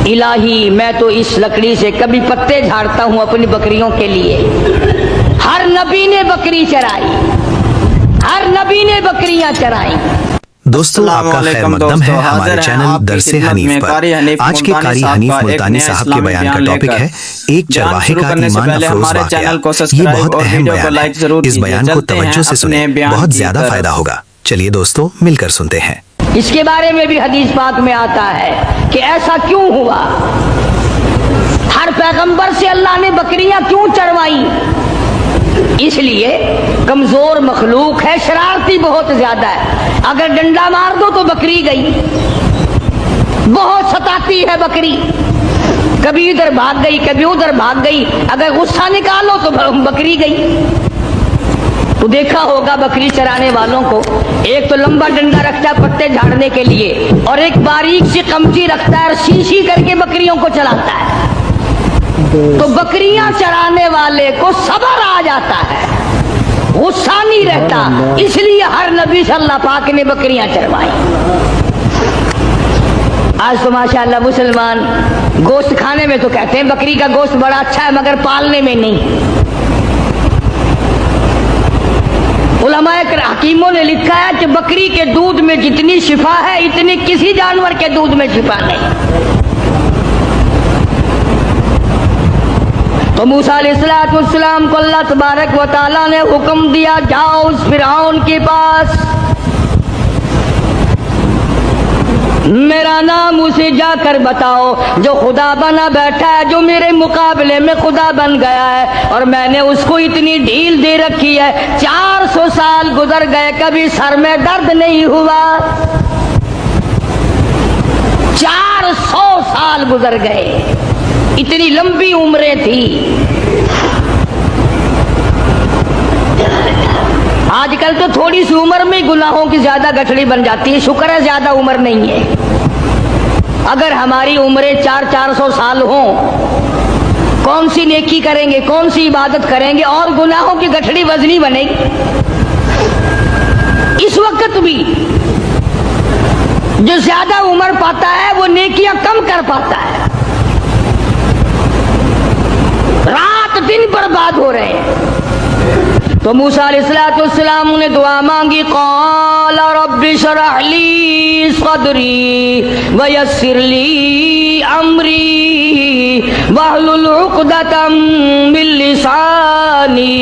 इलाही मैं तो इस लकड़ी से कभी पत्ते झाड़ता हूँ अपनी बकरियों के लिए। हर नबी ने बकरी चराई, हर नबी ने बकरियां चराई। दोस्तों आपका खैर मकदम है हमारे चैनल दरसे हनीफ पर। आज के कारी हनीफ मुल्तानी साहब के बयान का टॉपिक है एक चरवाहे का ईमान अफरोज वाक़या। ये बहुत अहम बयान है, इस बयान को तवज्जो से सुने, बहुत ज्यादा फायदा होगा। चलिए दोस्तों मिलकर सुनते हैं। इसके बारे में भी हदीस पाक में आता है कि ऐसा क्यों हुआ, हर पैगंबर से अल्लाह ने बकरियां क्यों चरवाई। इसलिए कमजोर मखलूक है, शरारती बहुत ज्यादा है। अगर डंडा मार दो तो बकरी गई, बहुत सताती है बकरी, कभी इधर भाग गई कभी उधर भाग गई। अगर गुस्सा निकालो तो बकरी गई। तो देखा होगा बकरी चराने वालों को, एक तो लंबा डंडा रखता है पत्ते झाड़ने के लिए, और एक बारीक सी कमची रखता है और शीशी करके बकरियों को चलाता है। तो बकरियां चराने वाले को सब्र आ जाता है, गुस्सा नहीं रहता। इसलिए हर नबी सल्लल्लाहु अलैहि वसल्लम ने बकरियां चरवाई। आज तो माशाअल्लाह मुसलमान गोश्त खाने में तो कहते हैं बकरी का गोश्त बड़ा अच्छा है, मगर पालने में नहीं। उलमाए हकीमों ने लिखा है कि बकरी के दूध में जितनी शिफा है इतनी किसी जानवर के दूध में शिफा नहीं। तो मूसा अलैहिस्सलाम को अल्लाह तबारक व तआला ने हुक्म दिया, जाओ उस फिरौन के पास, मेरा नाम उसे जाकर बताओ जो खुदा बना बैठा है, जो मेरे मुकाबले में खुदा बन गया है। और मैंने उसको इतनी ढील दे रखी है, 400 साल गुजर गए कभी सर में दर्द नहीं हुआ। 400 साल गुजर गए, इतनी लंबी उम्रें थी। आजकल तो थोड़ी सी उम्र में गुनाहों की ज्यादा गठड़ी बन जाती है। शुक्र है ज्यादा उम्र नहीं है। अगर हमारी उम्रें 400 साल हो, कौन सी नेकी करेंगे, कौन सी इबादत करेंगे, और गुनाहों की गठड़ी वजनी बनेगी। इस वक्त भी जो ज्यादा उम्र पाता है वो नेकियां कम कर पाता है। रात दिन बर्बाद हो रहे हैं। तो मूसा अलैहिस्सलाम ने दुआ मांगी, क़ाल रब्बि शरह ली सदरी व यस्सिर ली अमरी वहलुल उक़दतम मिन लिसानी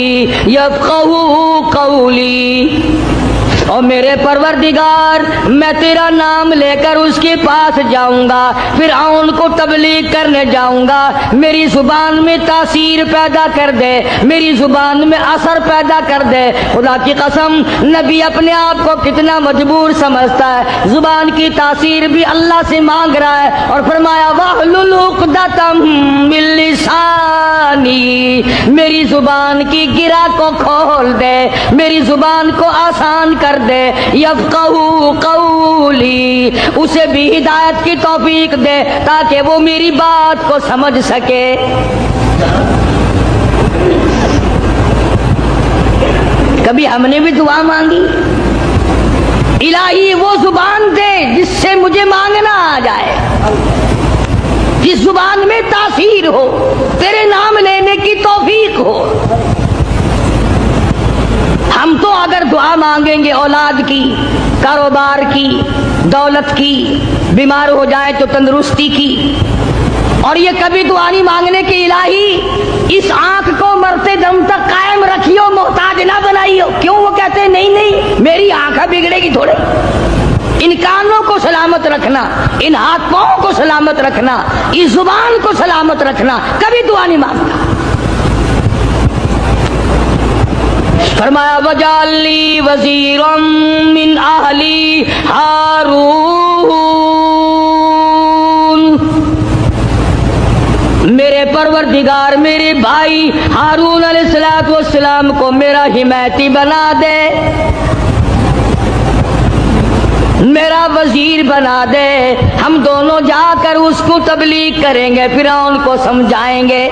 यफ़क़हू क़ौली। और मेरे परवरदिगार, मैं तेरा नाम लेकर उसके पास जाऊंगा, फिरऔन को तबलीग करने जाऊंगा। मेरी जुबान में तासीर पैदा कर दे, मेरी जुबान में असर पैदा कर दे। खुदा की कसम, नबी अपने आप को कितना मजबूर समझता है, जुबान की तासीर भी अल्लाह से मांग रहा है। और फरमाया वहलुल उक़दतम मिन लिसानी, मेरी जुबान की गिरा को खोल दे, मेरी जुबान को आसान कर दे। यफ़क़हू क़ौली, उसे भी हिदायत की तौफीक दे ताकि वो मेरी बात को समझ सके। कभी हमने भी दुआ मांगी, इलाही वो जुबान दे जिससे मुझे मांगना आ जाए, जिस जुबान में तासीर हो, तेरे नाम लेने की तौफीक हो। हम तो अगर दुआ मांगेंगे औलाद की, कारोबार की, दौलत की, बीमार हो जाए तो तंदुरुस्ती की, और ये कभी दुआ नहीं मांगने की इलाही इस आंख को मरते दम तक कायम रखियो, मोहताज ना बनाइयो। क्यों? वो कहते हैं नहीं नहीं मेरी आंख बिगड़ेगी थोड़े। इन कानों को सलामत रखना, इन हाथ पांव को सलामत रखना, इस जुबान को सलामत रखना, कभी दुआ नहीं मांगता। फरमाया वजाली वज़ीरम मिन अहली हारून, मेरे परवरदिगार मेरे भाई हारून अलैहिस्सलाम को मेरा हिमायती बना दे, मेरा वजीर बना दे। हम दोनों जाकर उसको तबलीग करेंगे, फिरौन को समझाएंगे।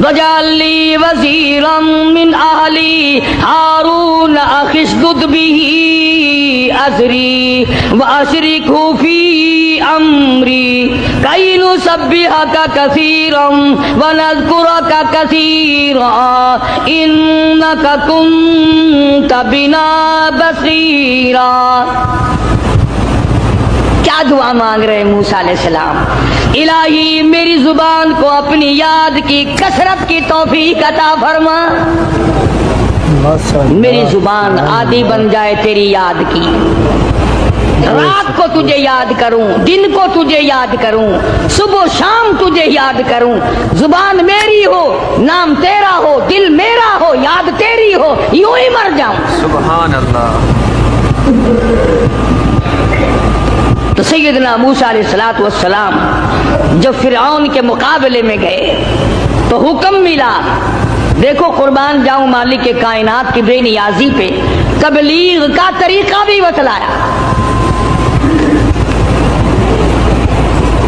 वजाली वज़ीरम मिन अहली हारून अखिशदुद बिही अज़री व अशरिकहु फी अम्री कई नुसब्बिहका कसीरम व नज़कुरका कसीरा इन्नका कुन्त बिना बसीरा। क्या दुआ मांग रहे मूसा अलैहिस्सलाम? इलाही मेरी जुबान को अपनी याद की कसरत की तौफीक अता फरमा, मेरी जुबान आदि बन जाए तेरी याद की। रात को तुझे याद करूं, दिन को तुझे याद करूं, सुबह शाम तुझे याद करूं। जुबान मेरी हो, नाम तेरा हो, दिल मेरा हो, याद तेरी हो, यूं ही मर जाऊं। सुभान अल्लाह। तो सैयदना मूसा अलैहिस्सलातु वस्सलाम जब फिरौन के मुकाबले में गए तो हुक्म मिला, देखो कुर्बान जाऊं मालिक के कायनात की बेनियाजी पे, तबलीग का तरीका भी बतलाया।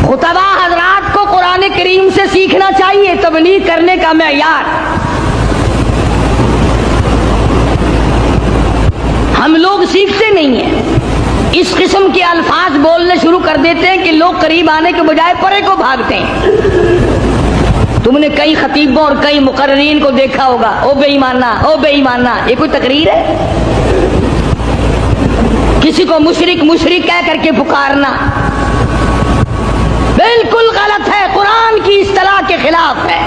खुतबा हजरात को कुरान करीम से सीखना चाहिए तबलीग करने का मेयार। हम लोग सीखते नहीं हैं, इस किस्म के अल्फाज बोलने शुरू कर देते हैं कि लोग करीब आने के बजाय परे को भागते हैं। तुमने कई खतीबों और कई मुकर्रीन को देखा होगा, ओ बेईमाना, ओ बेईमाना, ये कोई तकरीर है? किसी को मुशरिक मुशरिक कह करके पुकारना बिल्कुल गलत है, कुरान की इस्तलाह के खिलाफ है।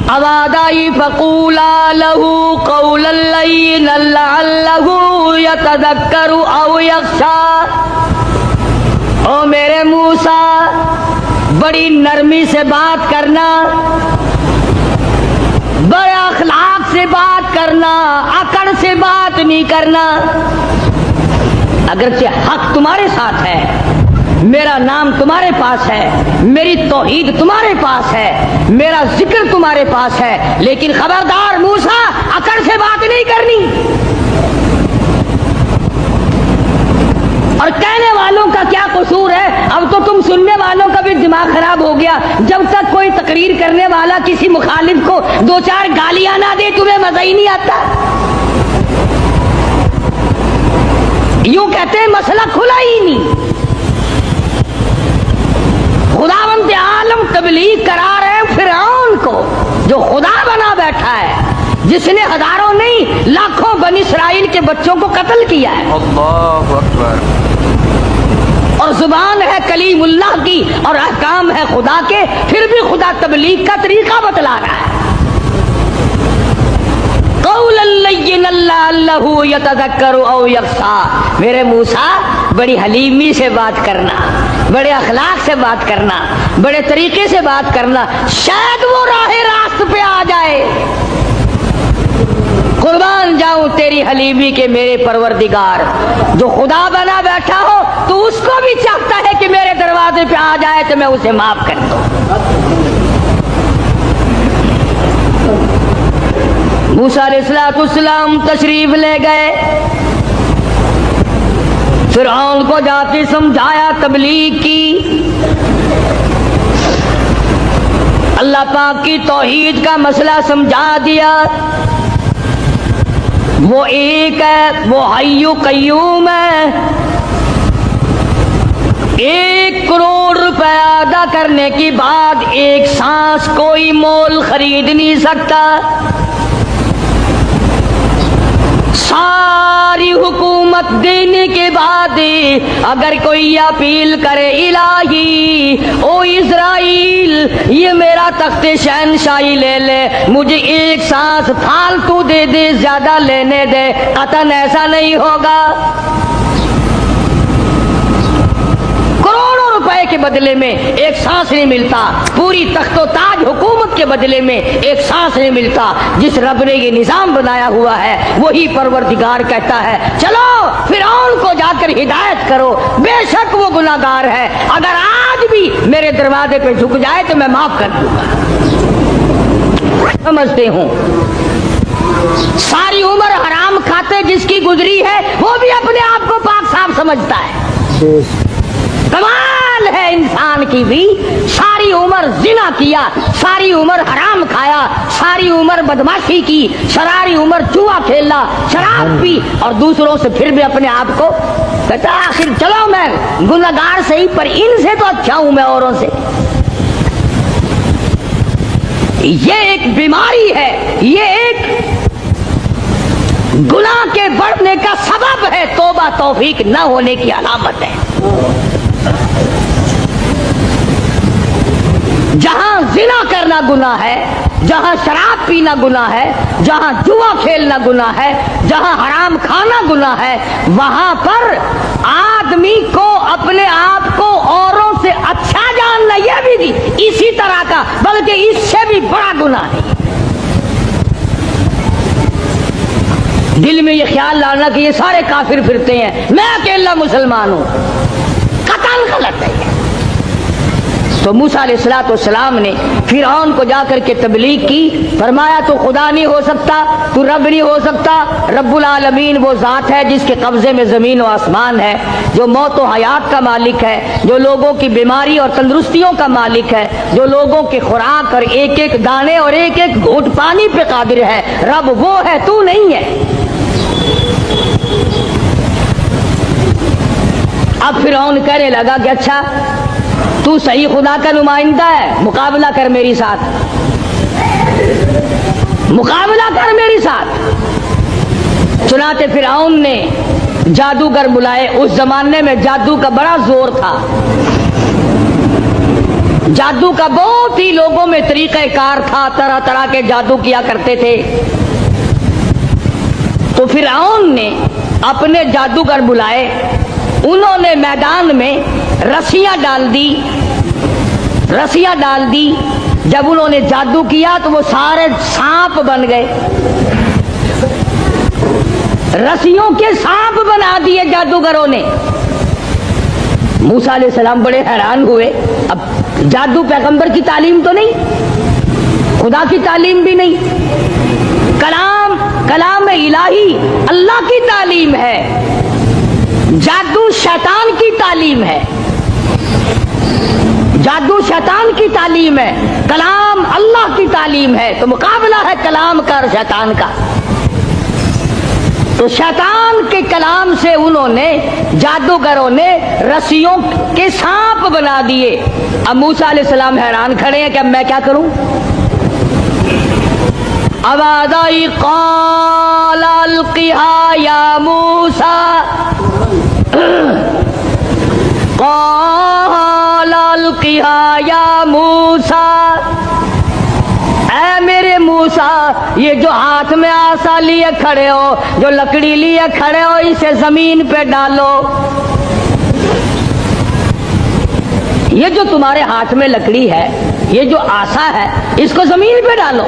अवादाई फकूला लहू कौलन लय्यिनन लअल्लहु यतज़क्करु औ यख्शा। ओ मेरे मूसा, बड़ी नरमी से बात करना, बड़े अखलाक से बात करना, अकड़ से बात नहीं करना। अगरचे हक तुम्हारे साथ है, मेरा नाम तुम्हारे पास है, मेरी तौहीद तुम्हारे पास है, मेरा जिक्र तुम्हारे पास है, लेकिन खबरदार मूसा, अकड़ से बात नहीं करनी। और कहने वालों का क्या कसूर है? अब तो तुम सुनने वालों का भी दिमाग खराब हो गया। जब तक कोई तकरीर करने वाला किसी मुखालिफ को दो चार गालियां ना दे, तुम्हें मजा ही नहीं आता। यूं कहते हैं मसला खुला ही नहीं। खुदावंद आलम तबलीग करा रहे फिरौन को, जो खुदा बना बैठा है, जिसने हजारों नहीं लाखों बनी इस्राइल के बच्चों को कत्ल किया है। अल्लाहु अकबर। और जुबान है कलीमुल्लाह की और अहकाम है खुदा के, फिर भी खुदा तबलीग का तरीका बतला रहा है। कौलन लय्यिनन लअल्लहु यतज़क्करु औ यख्शा। मेरे मूसा, बड़ी हलीमी से बात करना, बड़े अखलाक से बात करना, बड़े तरीके से बात करना, शायद वो राहे रास्त पे आ जाए। कुर्बान जाऊं तेरी हलीमी के मेरे परवरदिगार, जो खुदा बना बैठा हो तो उसको भी चाहता है कि मेरे दरवाजे पे आ जाए तो मैं उसे माफ कर दूं। मूसा अलैहिस्सलाम तशरीफ ले गए, फिरौन को जाके समझाया, तबलीग की, अल्लाह पाक की तौहीद का मसला समझा दिया। वो एक है, वो हय्यु कय्यूम है। 1 करोड़ रुपया अदा करने के बाद एक सांस कोई मोल खरीद नहीं सकता। सारी हुकूमत देने के बाद अगर कोई अपील करे, इलाही ओ इज़राइल, ये मेरा तख्ते शहनशाही ले ले, मुझे एक सांस फालतू दे दे, ज्यादा लेने दे, कतन ऐसा नहीं होगा। करोड़ों रुपए के बदले में एक सांस नहीं मिलता, पूरी तख्तो ताज हुकूमत के बदले में एक सांस नहीं मिलता। जिस रब ने ये निजाम बनाया हुआ है वही परवरदिगार कहता है, चलो फिरौन को जाकर हिदायत करो, बेशक वो गुनाहगार है, अगर आज भी मेरे दरवाजे पे झुक जाए तो मैं माफ कर दूंगा। समझते हूँ सारी उम्र हराम खाते जिसकी गुजरी है वो भी अपने आप को पाक साफ समझता है। कमाल है इंसान की भी, सारी उम्र जिना किया, सारी उम्र हराम खाया, सारी उम्र बदमाशी की, सारी उम्र जुआ खेला, शराब पी, और दूसरों से फिर भी अपने आप को कहता आखिर चलो मैं गुनहगार सही पर इनसे तो अच्छा हूं मैं औरों से। ये एक बीमारी है, ये एक गुनाह के बढ़ने का सबब है, तौबा तौफीक न होने की अलामत है। जहां जिना करना गुनाह है, जहां शराब पीना गुनाह है, जहां जुआ खेलना गुनाह है, जहां हराम खाना गुनाह है, वहां पर आदमी को अपने आप को औरों से अच्छा जानना यह भी इसी तरह का, बल्कि इससे भी बड़ा गुनाह है। दिल में ये ख्याल लाना कि ये सारे काफिर फिरते हैं, मैं अकेला मुसलमान हूं, कतल गलत है। तो मूसा अलैहिस्सलाम ने फिरौन को जाकर के तबलीग की, फरमाया तू खुदा नहीं हो सकता, तू रब नहीं हो सकता। रब्बुल आलमीन वो ज़ात है जिसके कब्जे में ज़मीन और आसमान है, जो मौत और हयात का मालिक है, जो लोगों की बीमारी और तंदुरुस्तियों का मालिक है, जो लोगों की खुराक और एक एक दाने और एक एक घूंट पानी पे कादिर है। रब वो है, तू नहीं है। अब फिरौन कहने लगा कि अच्छा तू सही खुदा का नुमाइंदा है, मुकाबला कर मेरी साथ, मुकाबला कर मेरी साथ। चुनाते फिरौन ने जादूगर बुलाए। उस जमाने में जादू का बड़ा जोर था, जादू का बहुत ही लोगों में तरीक़ाकार था, तरह तरह के जादू किया करते थे। तो फिरौन ने अपने जादूगर बुलाए, उन्होंने मैदान में रस्सियां डाल दी, रस्सियां डाल दी। जब उन्होंने जादू किया तो वो सारे सांप बन गए, रस्सियों के सांप बना दिए जादूगरों ने। मूसा अलैहिस्सलाम बड़े हैरान हुए। अब जादू पैगंबर की तालीम तो नहीं, खुदा की तालीम भी नहीं, कलाम इलाही अल्लाह की तालीम है, जादू शैतान की तालीम है, जादू शैतान की तालीम है, कलाम अल्लाह की तालीम है। तो मुकाबला है कलाम का और शैतान का। तो शैतान के कलाम से उन्होंने, जादूगरों ने रस्सियों के सांप बना दिए। अब मूसा अलैहिस्सलाम हैरान खड़े हैं कि अब मैं क्या करूं। आवाज़ आई क़ाल अल्क़िहा या मूसा, क़ाल अल्क़िहा या मूसा, ऐ मेरे मूसा, ये जो हाथ में आसा लिए खड़े हो, जो लकड़ी लिए खड़े हो, इसे जमीन पे डालो। ये जो तुम्हारे हाथ में लकड़ी है, ये जो आसा है, इसको जमीन पे डालो।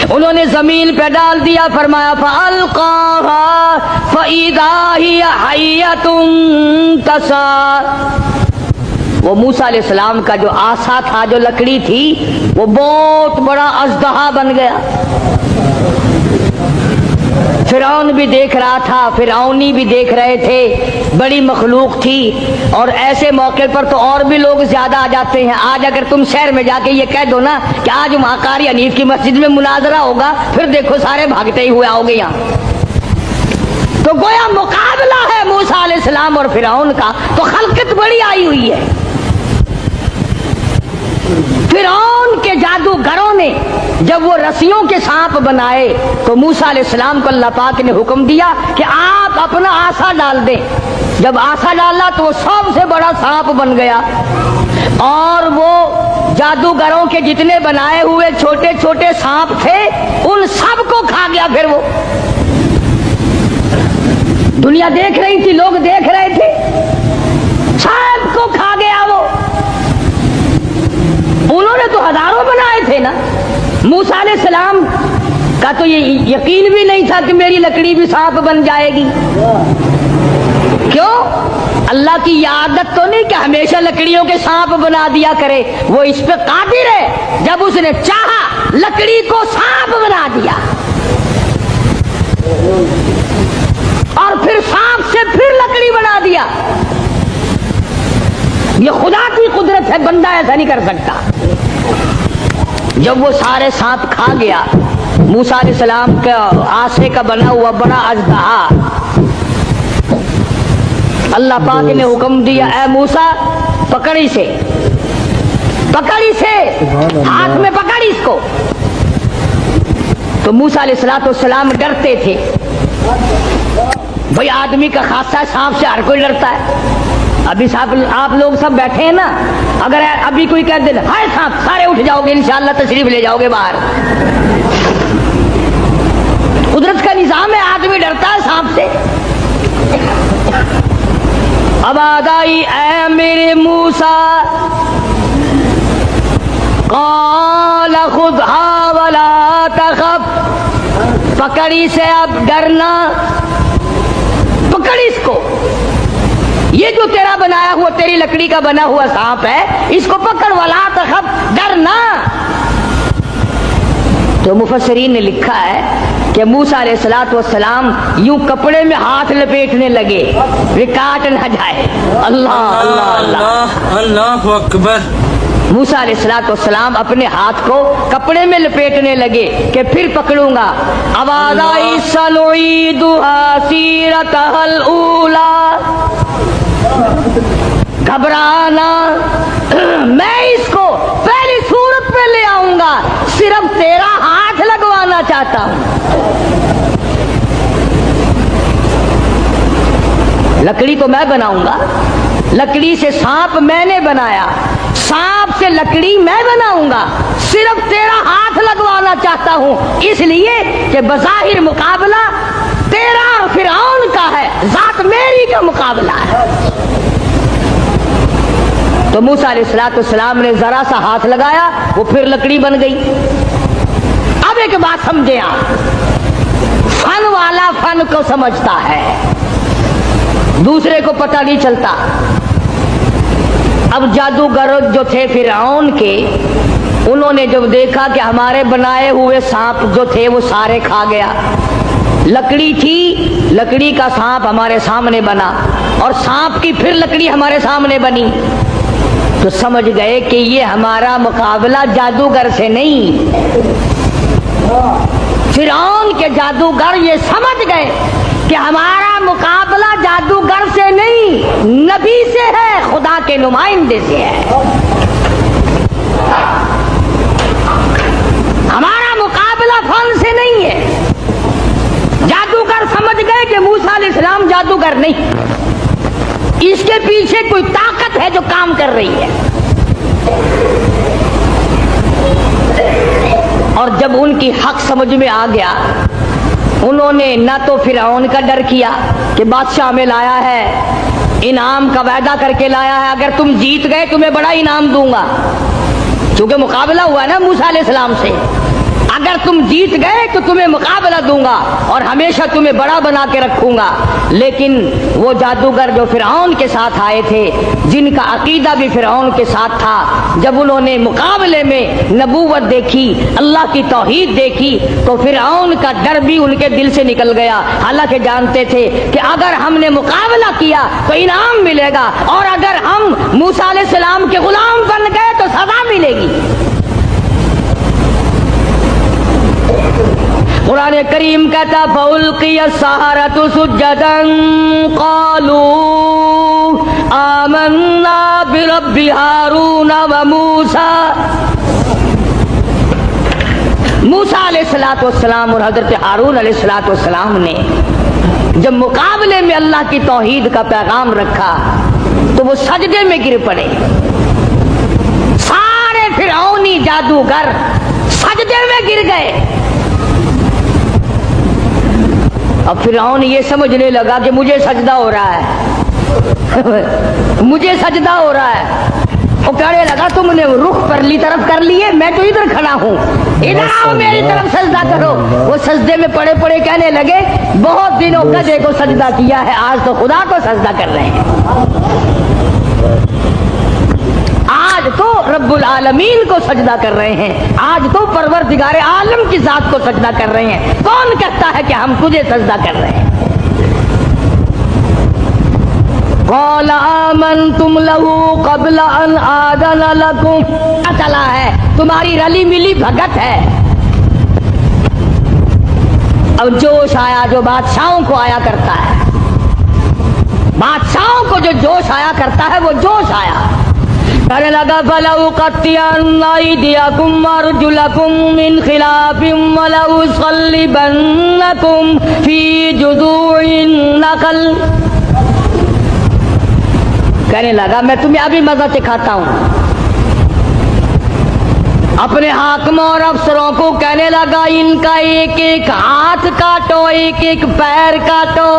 उन्होंने जमीन पे डाल दिया। फरमाया फ़अल्क़ाहा फ़इज़ा हिया हय्यतुन तसा। वो मूसा अलैहिस्सलाम का जो आसा था, जो लकड़ी थी, वो बहुत बड़ा अज़दहा बन गया। फिरौन भी देख रहा था, फिरौनी भी देख रहे थे, बड़ी मखलूक थी। और ऐसे मौके पर तो और भी लोग ज्यादा आ जाते हैं। आज अगर तुम शहर में जाके ये कह दो ना कि आज वहां कारी हनीफ की मस्जिद में मुनाजरा होगा, फिर देखो सारे भागते ही हुए आओगे यहाँ। तो गोया मुकाबला है मूसा अलैहिस्सलाम और फिरौन का, तो खलकत बड़ी आई हुई है। फिरौन के जादूगरों ने जब वो रस्सियों के सांप बनाए, तो मूसा अलैहिस्सलाम को अल्लाह पाक ने हुक्म दिया कि आप अपना आसा डाल दें। जब आसा डाला तो वो सबसे बड़ा सांप बन गया, और वो जादूगरों के जितने बनाए हुए छोटे छोटे सांप थे, उन सबको खा गया। फिर वो दुनिया देख रही थी, लोग देख रहे थे, सबको खा गया वो। उन्होंने तो हजारों बनाए थे ना। मूसा अलैहिस्सलाम का तो ये यकीन भी नहीं था कि मेरी लकड़ी भी सांप बन जाएगी। क्यों? अल्लाह की आदत तो नहीं कि हमेशा लकड़ियों के सांप बना दिया करे, वो इस पे कादिर है। जब उसने चाहा लकड़ी को सांप बना दिया, और फिर सांप से फिर लकड़ी बना दिया। ये खुदा की कुदरत है, बंदा ऐसा नहीं कर सकता। जब वो सारे सांप खा गया, मूसा अलैहिस्सलाम का आसे का बना हुआ बड़ा अजदहा, अल्लाह पाक ने हुक्म दिया, ए मूसा पकड़ इसे, पकड़ इसे, हाथ में पकड़ इसको। तो मूसा अलैहिस्सलाम डरते थे। भाई आदमी का खासा सांप से हर कोई डरता है। अभी आप लोग सब बैठे हैं ना, अगर अभी कोई कह दे हाय सांप, सारे उठ जाओगे, इंशाअल्लाह तशरीफ ले जाओगे बाहर। कुदरत का निजाम है, आदमी डरता है सांप से। अब आ गई ऐ मेरे मूसा, क़ाल खुदहा वला तख़फ, पकड़ी से अब डरना, पकड़ इसको। ये जो तेरा बनाया हुआ, तेरी लकड़ी का बना हुआ सांप है, इसको पकड़, वला तख़फ, डरना। तो मुफस्सिरीन ने लिखा है कि मूसा अलैहिस्सलाम यूं कपड़े में हाथ लपेटने लगे, वे काट ना जाए। अल्लाह अल्लाह अल्लाह अल्लाहु अकबर। मूसा अलैहिस्सलाम अपने हाथ को कपड़े में लपेटने लगे कि फिर पकड़ूंगा। आवाज़ आई सनुईदुहा सीरतहल ऊला, घबराना, मैं इसको पहली सूरत पे ले आऊंगा, सिर्फ तेरा हाथ लगवाना चाहता हूं। लकड़ी तो मैं बनाऊंगा, लकड़ी से सांप मैंने बनाया, सांप से लकड़ी मैं बनाऊंगा, सिर्फ तेरा हाथ लगवाना चाहता हूं, इसलिए कि बज़ाहिर मुकाबला तेरा और फिरौन का है, जात मेरी का मुकाबला है। तो मूसा अलैहिस्सलाम ने जरा सा हाथ लगाया, वो फिर लकड़ी बन गई। अब एक बात समझे आप, फन वाला फन को समझता है, दूसरे को पता नहीं चलता। अब जादूगर जो थे फिरौन के, उन्होंने जब देखा कि हमारे बनाए हुए सांप जो थे वो सारे खा गया, लकड़ी थी, लकड़ी का सांप हमारे सामने बना और सांप की फिर लकड़ी हमारे सामने बनी, तो समझ गए कि ये हमारा मुकाबला जादूगर से नहीं। फिरौन के जादूगर ये समझ गए कि हमारा मुकाबला जादूगर से नहीं, नबी से है, खुदा के नुमाइंदे से है। हमारा मुकाबला फन से नहीं है। जादूगर समझ गए कि मूसा अलैहिस्सलाम जादूगर नहीं, इसके पीछे कोई ताकत है जो काम कर रही है। और जब उनकी हक समझ में आ गया, उन्होंने न तो फिरौन का डर किया कि बादशाह में लाया है, इनाम का वायदा करके लाया है, अगर तुम जीत गए तुम्हें बड़ा इनाम दूंगा, क्योंकि मुकाबला हुआ ना मूसा अलैहिस्सलाम से, अगर तुम जीत गए तो तुम्हें मुकाबला दूंगा और हमेशा तुम्हें बड़ा बना के रखूंगा। लेकिन वो जादूगर जो फिरौन के साथ आए थे, जिनका अकीदा भी फिरौन के साथ था, जब उन्होंने मुकाबले में नबूवत देखी, अल्लाह की तौहीद देखी, तो फिरौन का डर भी उनके दिल से निकल गया। हालांकि जानते थे कि अगर हमने मुकाबला किया तो इनाम मिलेगा, और अगर हम मूसा अलैहिस्सलाम के गुलाम बन गए तो सजा मिलेगी। कुरान करीम कहता फउल्किया सहारतु सुज्जदन क़ालू आमन्ना बिरब्बि हारून व मूसा। मूसा अलैहिस्सलाम और हजरत हारून अलैहिस्सलाम ने जब मुकाबले में अल्लाह की तौहीद का पैगाम रखा तो वो सजदे में गिर पड़े। सारे फिरौनी जादूगर सजदे में गिर गए। अब फिरौन ये समझने लगा कि मुझे सजदा हो रहा है मुझे सजदा हो रहा है। वो कहने लगा तुमने रुख परली तरफ कर लिए, मैं तो इधर खड़ा हूँ, इधर आओ मेरी तरफ सजदा करो। वो सजदे में पड़े पड़े कहने लगे बहुत दिनों गधे को सजदा किया है, आज तो खुदा को सजदा कर रहे हैं, आज तो रब्बुल आलमीन को सजदा कर रहे हैं, आज तो परवरदिगारे आलम की जात को सजदा कर रहे हैं। कौन कहता है कि हम तुझे सजदा कर रहे हैं? क़ाल आमनतुम लहू क़ब्ल अन आदन लकुम। पता चला है तुम्हारी रली मिली भगत है। अब जोश आया जो बादशाहों को आया करता है, बादशाहों को जो जोश आया करता है वो जोश आया। कहने लगा फलऊ कत्तियन्नैदियकुम अर्जुलकुम मिन खिलाफिम वलऊ सल्लिबन्नकुम फी जुज़ूइन नखल। कहने लगा मैं तुम्हें अभी मजा सिखाता हूँ। अपने हाकिमों और अफसरों को कहने लगा इनका एक एक हाथ काटो, एक एक पैर काटो,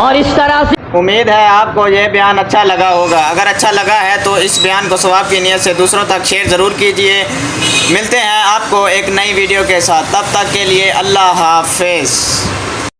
और इस तरह से। उम्मीद है आपको ये बयान अच्छा लगा होगा। अगर अच्छा लगा है तो इस बयान को सवाब की नीयत से दूसरों तक शेयर ज़रूर कीजिए। मिलते हैं आपको एक नई वीडियो के साथ, तब तक के लिए अल्लाह हाफिज़।